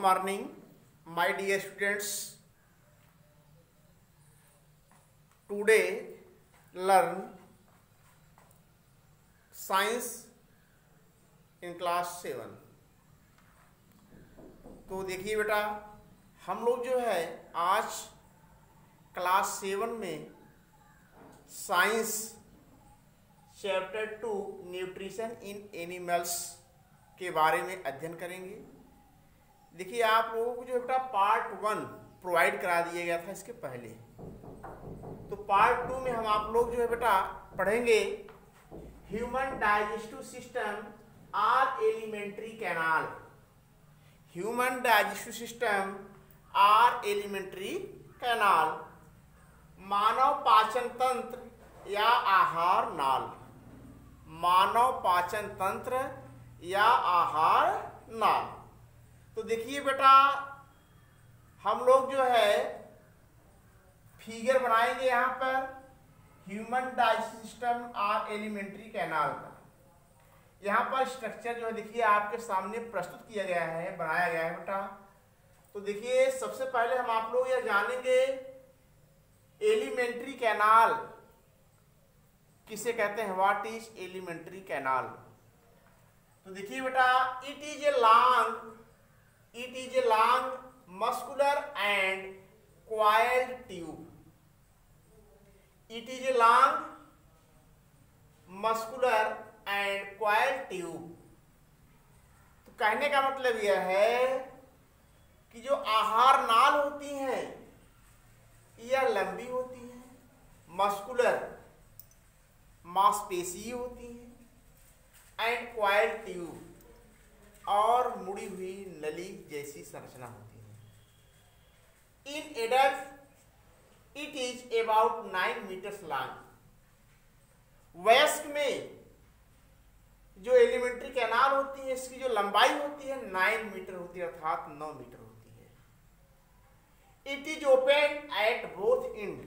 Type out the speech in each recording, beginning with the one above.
morning, my dear students. Today learn science in class 7. तो देखिए बेटा, हम लोग जो है आज क्लास 7 में science chapter 2 nutrition in animals के बारे में अध्ययन करेंगे। देखिए, आप लोगों को जो बेटा पार्ट 1 प्रोवाइड करा दिया गया था इसके पहले, तो पार्ट 2 में हम आप लोग जो है बेटा पढ़ेंगे ह्यूमन डाइजेस्टिव सिस्टम और alimentary canal. Human digestive system और एलिमेंट्री कैनाल, मानव पाचन तंत्र या आहार नाल। मानव पाचन तंत्र या आहार नाल। तो देखिए बेटा, हम लोग जो है फिगर बनाएंगे यहाँ पर ह्यूमन डाइजेस्टिव सिस्टम और एलिमेंट्री कैनाल का। यहाँ पर स्ट्रक्चर जो है देखिए आपके सामने प्रस्तुत किया गया है, बनाया गया है बेटा। तो देखिए, सबसे पहले हम आप लोग यह जानेंगे एलिमेंट्री कैनाल किसे कहते हैं। What is alimentary canal? तो देखिए बेटा, it is a long muscular and coiled tube. It is a long muscular and coiled tube. तो कहने का मतलब यह है कि जो आहार नाल होती हैं यह लंबी होती है, मस्कुलर मांसपेशी होती है, एंड coiled ट्यूब और मुड़ी हुई नली जैसी संरचना होती है। In adult it is about 9 metres long. वयस्क में जो एलिमेंट्री कैनाल होती है इसकी जो लंबाई होती है 9 मीटर होती है, अर्थात 9 मीटर होती है। It is open at both and.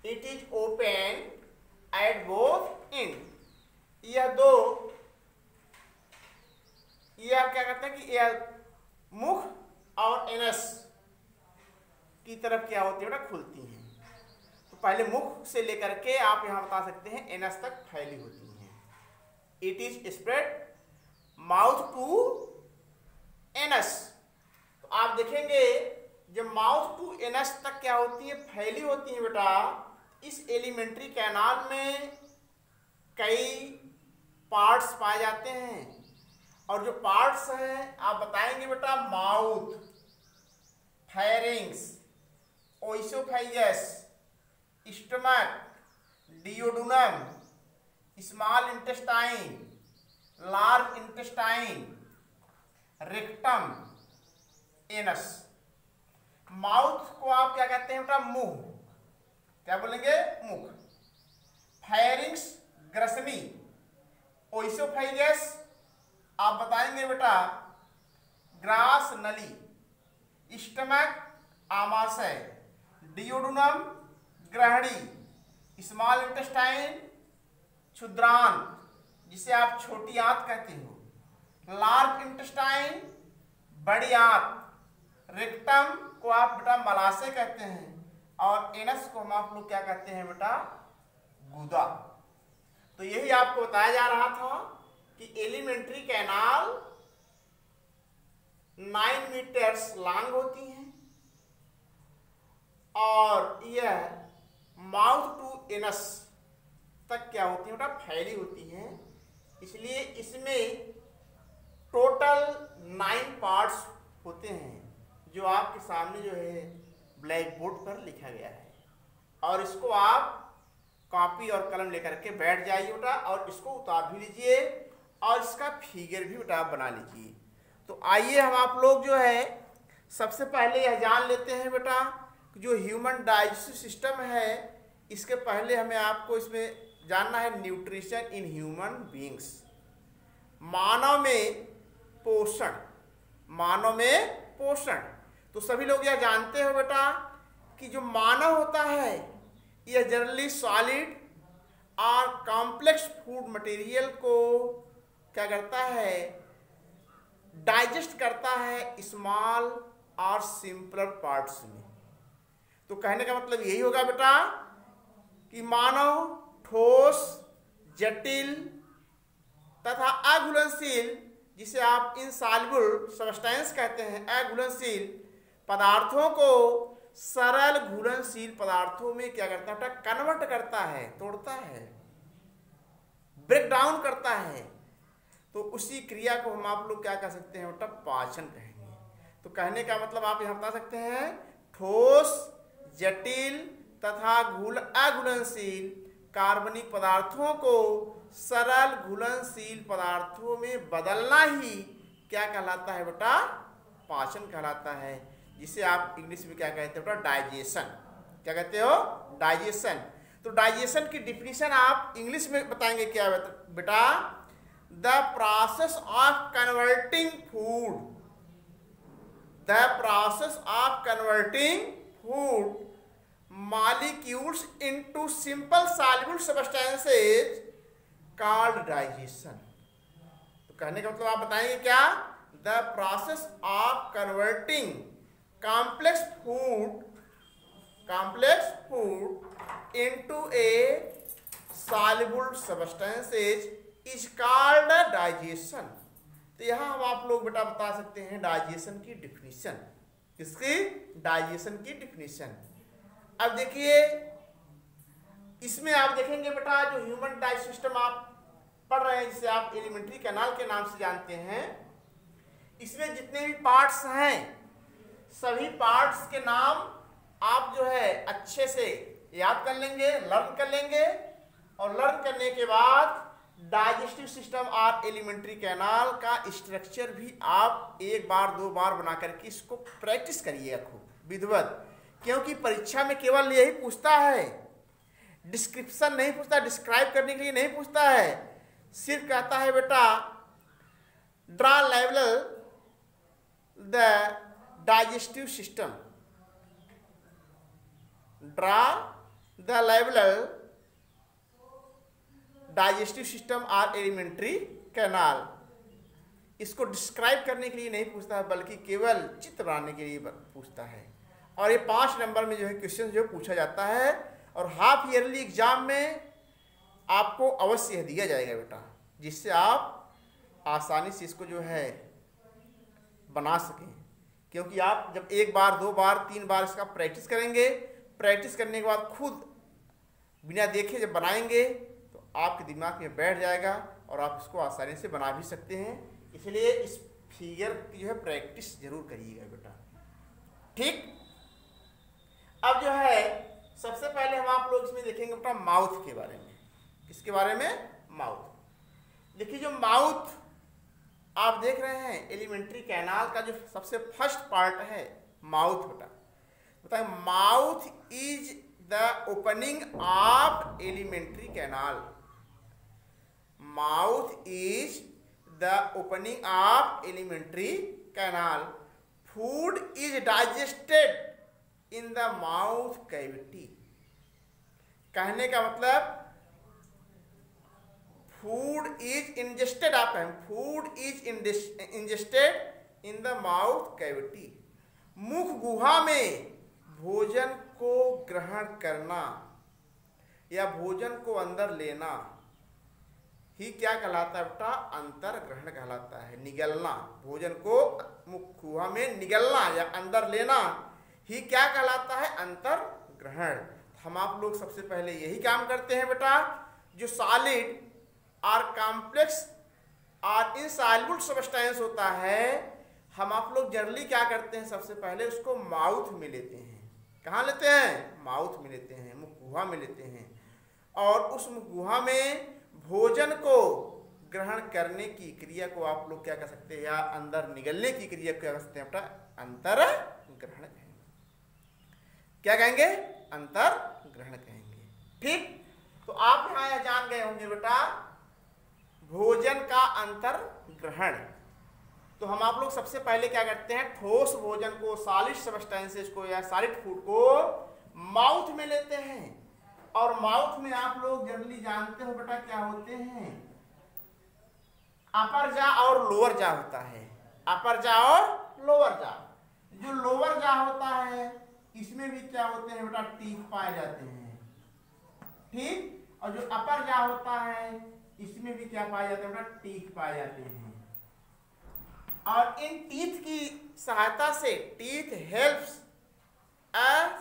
It is open at both and. यह क्या कहते हैं कि यह मुख और एनस की तरफ क्या होती है बेटा, खुलती हैं। तो पहले मुख से लेकर के आप यहां बता सकते हैं एनस तक फैली होती हैं। It is spread mouth to anus. तो आप देखेंगे जब माउथ टू एनस तक क्या होती है, फैली होती है बेटा। इस एलिमेंट्री कैनाल में कई पार्ट्स पाए जाते हैं, और जो पार्ट्स हैं आप बताएंगे बेटा mouth, pharynx, oesophagus, stomach, duodenum, small intestine, large intestine, rectum, anus. Mouth को आप क्या कहते हैं बेटा, मुंह। क्या बोलेंगे, मुख। फेरिंग्स ग्रसनी, ओइसोफेगस आप बताएंगे बेटा ग्रास नली, स्टमक आमाशय, डियोडुनम ग्रहणी, स्मॉल इंटेस्टाइन क्षुद्रांत जिसे आप छोटी आंत कहते हो, लार्ज इंटेस्टाइन बड़ी आंत, रेक्टम को आप बेटा मलाशय कहते हैं, और एनस को हम आप लोग क्या कहते हैं बेटा, गुदा। तो यही आपको बताया जा रहा था कि एलिमेंट्री कैनाल 9 मीटर्स लॉन्ग होती हैं और यह माउथ टू एनस तक क्या होती है बेटा, फैली होती हैं। इसलिए इसमें टोटल 9 पार्ट्स होते हैं, जो आपके सामने जो है ब्लैक बोर्ड पर लिखा गया है। और इसको आप कॉपी और कलम लेकर के बैठ जाइए बेटा, और इसको उतार भी लीजिए और इसका फिगर भी बेटा बना लीजिए। तो आइए हम आप लोग जो है सबसे पहले यह जान लेते हैं बेटा जो ह्यूमन डाइजेस्टिव सिस्टम है, इसके पहले हमें आपको इसमें जानना है न्यूट्रिशन इन ह्यूमन बीइंग्स। मानव में पोषण, मानव में पोषण। तो सभी लोग यह जानते हो बेटा कि जो मानव होता है यह जनरली सॉलिड और कॉम्प्लेक्स फूड मटेरियल को क्या करता है, डाइजेस्ट करता है स्मॉल और सिंपलर पार्ट्स में। तो कहने का मतलब यही होगा बेटा कि मानव ठोस, जटिल तथा अघुलनशील, जिसे आप इनसॉल्युबल सब्सटेंस कहते हैं, अघुलनशील पदार्थों को सरल घुलनशील पदार्थों में क्या करता है, कन्वर्ट करता है, तोड़ता है, ब्रेक डाउन करता है। तो उसी क्रिया को हम आप लोग क्या कह सकते हैं बेटा, पाचन कहेंगे। तो कहने का मतलब आप यहां बता सकते हैं ठोस, जटिल तथा अघुलनशील कार्बनिक पदार्थों को सरल घुलनशील पदार्थों में बदलना ही क्या कहलाता है बेटा, पाचन कहलाता है, जिसे आप इंग्लिश में क्या कहते हो बेटा, डाइजेशन। क्या कहते हो, डाइजेशन। तो डाइजेशन की डिफिनीशन आप इंग्लिश में बताएंगे क्या बेटा, the process of converting food, the process of converting food molecules into simple soluble substances called digestion। तो कहने का मतलब आप बताएंगे क्या, the process of converting complex food into a soluble substances is called digestion। तो यहां हम आप लोग बेटा बता सकते हैं डाइजेशन की डिफिनीशन। किसकी, डाइजेशन की डिफिनीशन। अब देखिए इसमें आप देखेंगे बेटा जो ह्यूमन डाइजेशन सिस्टम आप पढ़ रहे हैं, जिसे आप एलिमेंट्री कैनाल के नाम से जानते हैं, इसमें जितने भी पार्ट्स हैं सभी पार्ट्स के नाम आप जो है अच्छे से याद कर लेंगे, लर्न कर लेंगे, और लर्न करने के बाद डाइजेस्टिव सिस्टम और एलिमेंट्री कैनाल का स्ट्रक्चर भी आप एक बार दो बार बना करके इसको प्रैक्टिस करिएगा खूब विधिवत, क्योंकि परीक्षा में केवल यही पूछता है, डिस्क्रिप्शन नहीं पूछता, डिस्क्राइब करने के लिए नहीं पूछता है, सिर्फ कहता है बेटा draw level the digestive system, draw the level digestive system और एलिमेंट्री कैनाल। इसको डिस्क्राइब करने के लिए नहीं पूछता है, बल्कि केवल चित्र बनाने के लिए पूछता है। और ये 5 नंबर में जो है क्वेश्चन जो पूछा जाता है, और हाफ ईयरली एग्जाम में आपको अवश्य दिया जाएगा बेटा, जिससे आप आसानी से इसको जो है बना सकें। क्योंकि आप जब एक बार, दो बार, 3 बार इसका प्रैक्टिस करेंगे, प्रैक्टिस करने के बाद खुद बिना देखे जब बनाएंगे तो आपके दिमाग में बैठ जाएगा और आप इसको आसानी से बना भी सकते हैं। इसलिए इस फिगर की जो है प्रैक्टिस जरूर करिएगा बेटा, ठीक। अब जो है सबसे पहले हम आप लोग इसमें देखेंगे बेटा माउथ के बारे में। किसके बारे में, माउथ। देखिए जो माउथ आप देख रहे हैं एलिमेंट्री कैनाल का जो सबसे फर्स्ट पार्ट है माउथ बेटा, बताए mouth is the opening of alimentary canal, mouth is the opening of alimentary canal, food is digested in the mouth cavity. कहने का मतलब फूड इज इंजेस्टेड, आप कहें food is ingested in the mouth cavity. मुख गुहा में भोजन को ग्रहण करना या भोजन को अंदर लेना ही क्या कहलाता है बेटा, अंतर ग्रहण कहलाता है। निगलना, भोजन को मुख गुहा में निगलना या अंदर लेना ही क्या कहलाता है, अंतर ग्रहण। हम आप लोग सबसे पहले यही काम करते हैं बेटा, जो सॉलिड और कॉम्प्लेक्स और इनसॉल्युबल सब्सटेंस होता है, हम आप लोग जनरली क्या करते हैं, सबसे पहले उसको माउथ में लेते हैं। कहाँ लेते हैं, माउथ में लेते हैं, मुख गुहा में लेते हैं, और उस मुख गुहा में भोजन को ग्रहण करने की क्रिया को आप लोग क्या कह सकते हैं, या अंदर निगलने की क्रिया को क्या कह सकते हैं बेटा, अंतर ग्रहण कहेंगे। क्या कहेंगे, अंतर ग्रहण कहेंगे, ठीक। तो आप यहां जान गए होंगे बेटा भोजन का अंतर ग्रहण। तो हम आप लोग सबसे पहले क्या करते हैं, ठोस भोजन को, सॉलिड सब्सटेंसेस को या सॉलिड फूड को माउथ में लेते हैं, और माउथ में आप लोग जनरली जानते हो बेटा क्या होते हैं, अपर जा और लोअर जा होता है। अपर जा और लोअर जा। जो लोअर जा होता है इसमें भी क्या होते हैं बेटा, टीथ पाए जाते हैं, ठीक। और जो अपर जा होता है इसमें भी क्या पाए जाते हैं बेटा, टीथ पाए जाते हैं। और इन टीथ की सहायता से, teeth helps as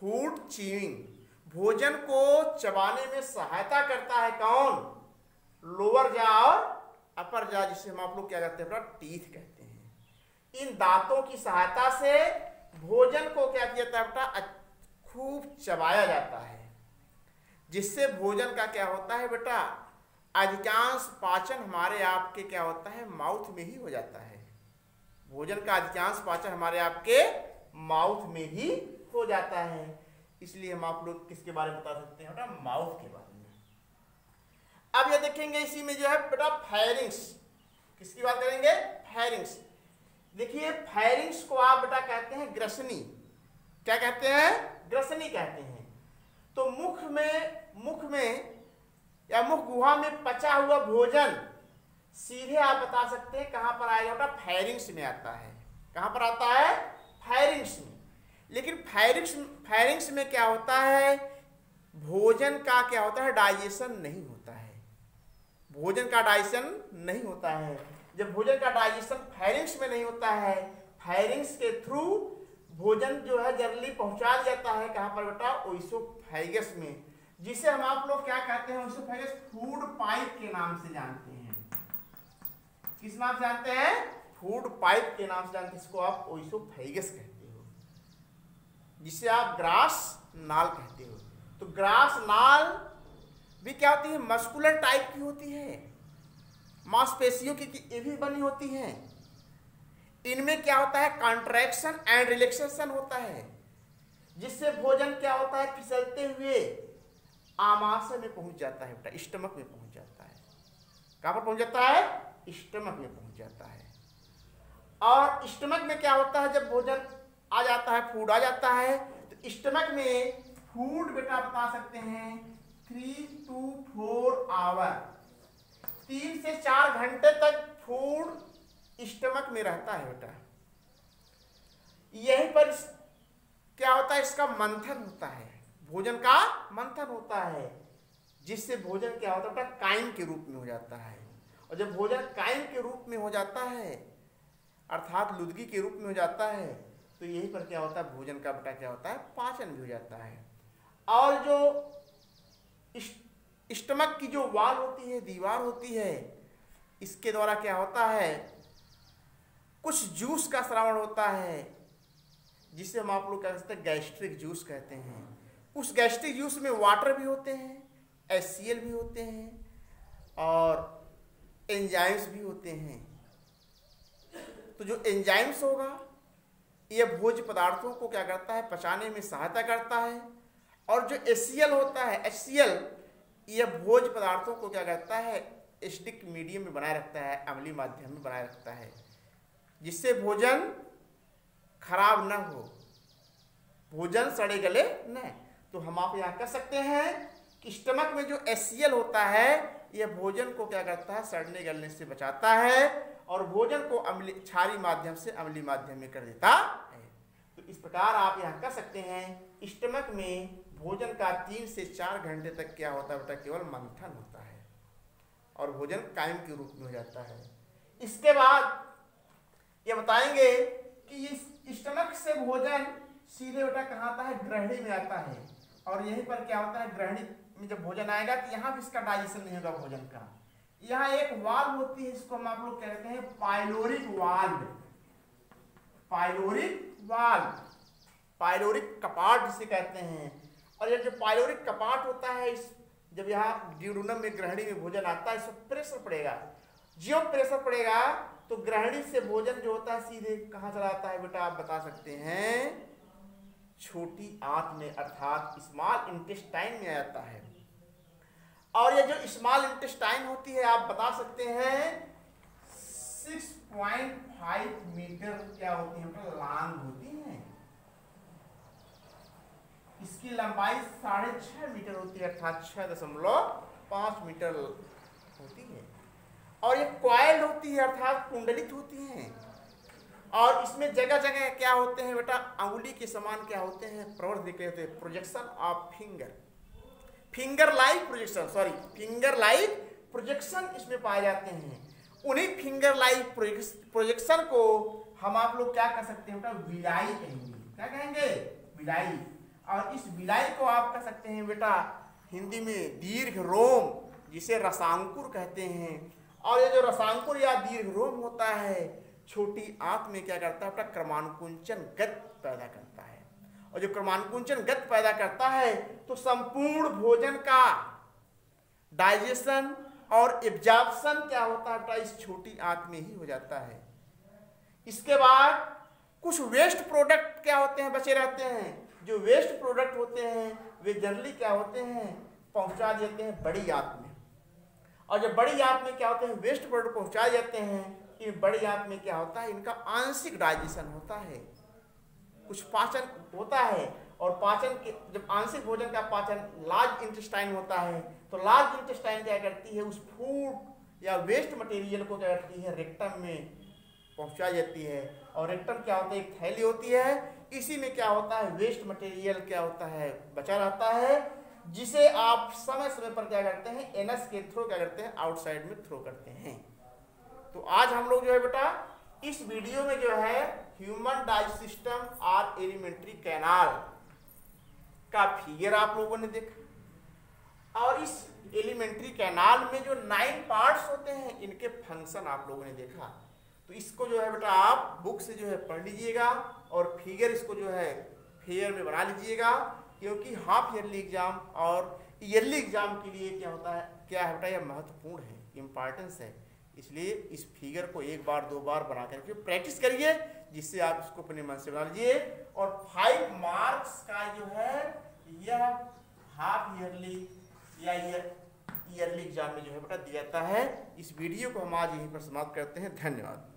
food chewing, भोजन को चबाने में सहायता करता है कौन, लोअर जा और अपर जा, जिसे हम आप लोग क्या कहते हैं बेटा, टीथ कहते हैं। इन दांतों की सहायता से भोजन को क्या किया जाता है बेटा, खूब चबाया जाता है, जिससे भोजन का क्या होता है बेटा, अधिकांश पाचन हमारे आपके क्या होता है, माउथ में ही हो जाता है। भोजन का अधिकांश पाचन हमारे आपके माउथ में ही हो जाता है। इसलिए हम आप लोग किसके बारे में बता सकते हैं बेटा, माउथ के बारे में। अब ये देखेंगे इसी में जो है बेटा फेरिंग्स, किसकी बात करेंगे, फेरिंग्स। देखिए फेरिंग्स को आप बेटा कहते हैं ग्रसनी, क्या कहते हैं, ग्रसनी कहते हैं। तो मुख में या मुख गुहा में पचा हुआ भोजन सीधे आप बता सकते हैं कहां पर आएगा बेटा, फेरिंग्स में आता है। कहां पर आता है, फेरिंग्स में। लेकिन फेरिंग्स में क्या होता है, भोजन का क्या होता है, डाइजेशन नहीं होता है। भोजन का डाइजेशन नहीं होता है। जब भोजन का डाइजेशन फेरिंग्स में नहीं होता है, फेरिंग्स के थ्रू भोजन जो है जनरली पहुंचा जाता है कहां पर बेटा, ओइसोफेगस में, जिसे हम आप लोग क्या कहते हैं, ओइसोफेगस फूड पाइप के नाम से जानते हैं। किस नाम से जानते हैं, फूड पाइप के नाम से जानते हैं। इसको आप ओइसोफेगस कहते हो, जिसे आप ग्रास नाल कहते हो। तो ग्रास नाल भी क्या होती है, मस्कुलर टाइप की होती है, मांसपेशियों की ये भी बनी होती है। इनमें क्या होता है, कॉन्ट्रैक्शन एंड रिलैक्सेशन होता है, जिससे भोजन क्या होता है, फिसलते हुए आमाशय में पहुंच जाता है बेटा, स्टमक में पहुंच जाता है। कहां पर पहुंच जाता है, स्टमक में पहुंच जाता है। और स्टमक में क्या होता है, जब भोजन आ जाता है, फूड आ जाता है, तो स्टमक में फूड बेटा बता सकते हैं 3 to 4 आवर, 3 से 4 घंटे तक फूड स्टमक में रहता है बेटा। यहीं पर क्या होता है, इसका मंथन होता है, भोजन का मंथन होता है, जिससे भोजन क्या होता है बेटा, काइम के रूप में हो जाता है। और जब भोजन काइम के रूप में हो जाता है, अर्थात लुदगी के रूप में हो जाता है, तो यहीं पर क्या होता है, भोजन का बेटा क्या होता है, पाचन भी हो जाता है। और जो स्टमक की जो वाल होती है, दीवार होती है, इसके द्वारा क्या होता है, कुछ जूस का श्रावण होता है, जिसे हम आप लोग कह सकते हैं गैस्ट्रिक जूस कहते हैं। उस गैस्ट्रिक जूस में वाटर भी होते हैं, HCl भी होते हैं, और एंजाइम्स भी होते हैं। तो जो एंजाइम्स होगा, यह भोज्य पदार्थों को क्या करता है, पचाने में सहायता करता है। और जो HCl होता है, HCl, यह भोज्य पदार्थों को क्या करता है, एसिडिक मीडियम में बनाए रखता है, अम्लीय माध्यम में बनाए रखता है, जिससे भोजन खराब न हो, भोजन सड़े गले न। तो हम आप यहाँ कह सकते हैं कि स्टमक में जो HCl होता है, यह भोजन को क्या करता है, सड़ने गलने से बचाता है, और भोजन को क्षारीय माध्यम से अम्लीय माध्यम में कर देता है। तो इस प्रकार आप यहाँ कह सकते हैं, स्टमक में भोजन का 3 से 4 घंटे तक क्या होता है बेटा, केवल मंथन होता है, और भोजन कायम के रूप में हो जाता है। इसके बाद ये बताएंगे कि इस स्टमक से भोजन सीधे बेटा कहाँ आता है, ग्रहणी में आता है। और यहीं पर क्या होता है, ग्रहणी में जब भोजन आएगा तो यहाँ भी इसका डाइजेशन नहीं होगा भोजन का। यहाँ एक वाल्व होती है, इसको हम आप लोग कहते हैं pyloric valve, pyloric valve, pyloric कपाट जिसे कहते हैं। और ये जो पाइलोरिक कपाट होता है, इस जब यहाँ ड्यूडेनम में ग्रहणी में भोजन आता है, इस पर प्रेशर पड़ेगा। जो प्रेशर पड़ेगा तो ग्रहणी से भोजन जो होता है सीधे कहाँ चला जाता है बेटा, आप बता सकते हैं छोटी आंत में, अर्थात स्मॉल इंटेस्टाइन में आ जाता है। और ये जो स्मॉल इंटेस्टाइन होती है, आप बता सकते हैं 6.5 मीटर क्या होती है, लॉन्ग होती है। इसकी लंबाई 6.5 मीटर होती है, अर्थात 6.5 मीटर होती है। और ये कॉइल्ड होती है अर्थात कुंडलित होती हैं। और इसमें जगह जगह क्या होते हैं बेटा, अंगुली के समान क्या होते हैं, प्रवर्त दिखे होते हैं, projection of finger, finger like projection, sorry finger like projection इसमें पाए जाते हैं। उन्हीं फिंगर लाइक प्रोजेक्शन को हम आप लोग क्या कर सकते हैं बेटा, विलाई कहेंगे। क्या कहेंगे, विलाई। और इस विलाई को आप कह सकते हैं बेटा हिंदी में दीर्घ रोम, जिसे रसांकुर कहते हैं। और ये जो रसांकुर या दीर्घ रोम होता है छोटी आंत में क्या करता है बेटा, क्रमानुकुंचन गति पैदा करता है। और जो क्रमानुकुंचन गति पैदा करता है तो संपूर्ण भोजन का डाइजेशन और एब्जॉर्प्शन क्या होता है बेटा, इस छोटी आंत में ही हो जाता है। इसके बाद कुछ वेस्ट प्रोडक्ट क्या होते हैं, बचे रहते हैं। जो वेस्ट प्रोडक्ट होते हैं वे जनरली क्या होते हैं, पहुंचा देते हैं बड़ी आंत में। और जब बड़ी आंत में क्या होते हैं, वेस्ट प्रोडक्ट पहुंचा जाते हैं, इन बड़ी आंत में क्या होता है, इनका आंशिक डाइजेशन होता है, कुछ पाचन होता है। और पाचन के जब आंशिक भोजन का पाचन लार्ज इंटेस्टाइन होता है तो लार्ज इंटेस्टाइन क्या करती है, उस फूड या वेस्ट मटेरियल को क्या करती है, रेक्टम में पहुंचा जाती है। और रेक्टम क्या होता है, एक थैली होती है, इसी में क्या होता है, वेस्ट मटेरियल क्या होता है, बचा रहता है, जिसे आप समय समय पर क्या करते हैं, एनस के थ्रू क्या करते हैं, आउटसाइड में थ्रो करते हैं। तो आज हम लोग जो है बेटा इस वीडियो में जो है ह्यूमन डाइजेस्टिव सिस्टम और एलिमेंट्री कैनाल का फिगर आप लोगों ने देखा। और इस एलिमेंट्री कैनाल में जो 9 पार्ट्स होते हैं इनके फंक्शन आप लोगों ने देखा। तो इसको जो है बेटा आप बुक से जो है पढ़ लीजिएगा और फिगर इसको जो है फिगर में बना लीजिएगा, क्योंकि हाफ ईयरली एग्जाम और ईयरली एग्जाम के लिए क्या होता है, क्या है बेटा, यह महत्वपूर्ण है, इम्पॉर्टेंस है। इसलिए इस फिगर को एक बार 2 बार बना करके प्रैक्टिस करिए, जिससे आप इसको अपने मन से बना लीजिए। और 5 मार्क्स का जो है यह हाफ ईयरली या ईयरली एग्जाम में जो है बेटा दिया जाता है। इस वीडियो को हम आज यहीं पर समाप्त करते हैं। धन्यवाद।